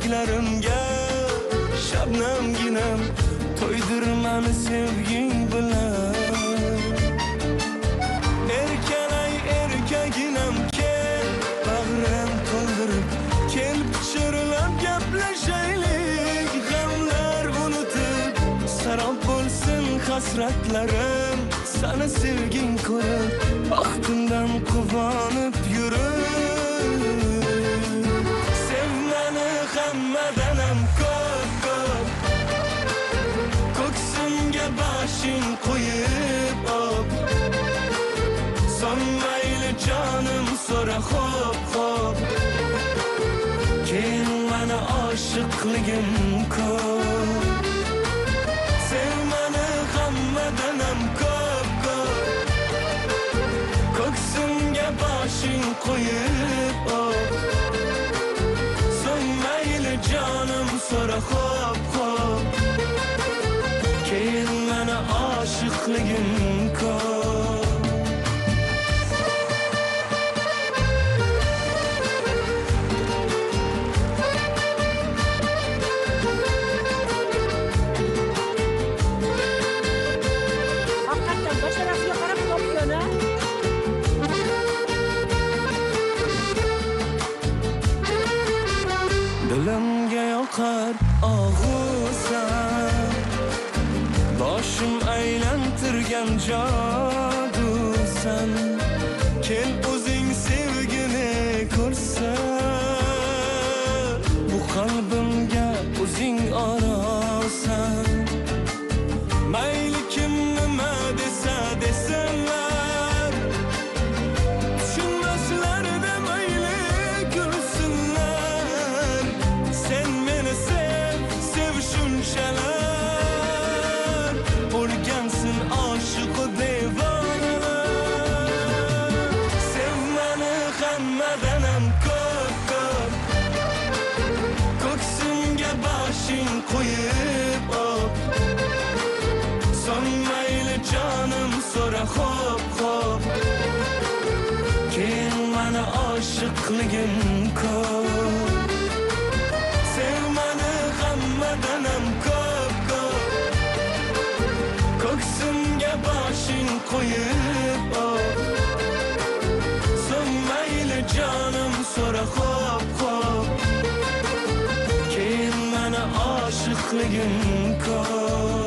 kipriklarimga shabnamginam to'ydir meni sevging bilan. Erkalay erkaginam kel bag'rim to'ldirib kel pichirlab gaplashaylik. G'amlar unutib sarob bo'lsin hasratlarim, sana sevging ko'rib baxtimdan quvonib yurib. Sev meni hammadanam ko'p, ko'ksimga boshing qo'yib op. Sonmayli jonim so'ra xo'p, keyin meni oshiqligim ko'p. Sev meni hammadanam ko'p, ko'ksimga boshing qo'yib op. Sonmayli jonim so'ra xo'p, keyin meni oshiqligim ko'p. Dilimga yoqar og'usan, boshim aylantirgan jodusan. Kel o'zing sevgini ko'rsan, bu qalbimga o'zing orosan. Mayli kim nima desa desinlar, tushunmaslarda mayli kulsinlar. Sen meni sev, sev shunchalar, o'rgansin oshiq devonalar. Sev meni hammadanam ko'p, ko'ksimga boshing qo'yib op. Sonmayli jonim so'ra xo'p, keyin meni oshiqligim ko'p. Sev meni hammadanam ko'p, ko'ksimga boshing qo'yib op. Sonmayli jonim so'ra xo'p, keyin meni oshiqligim ko'p.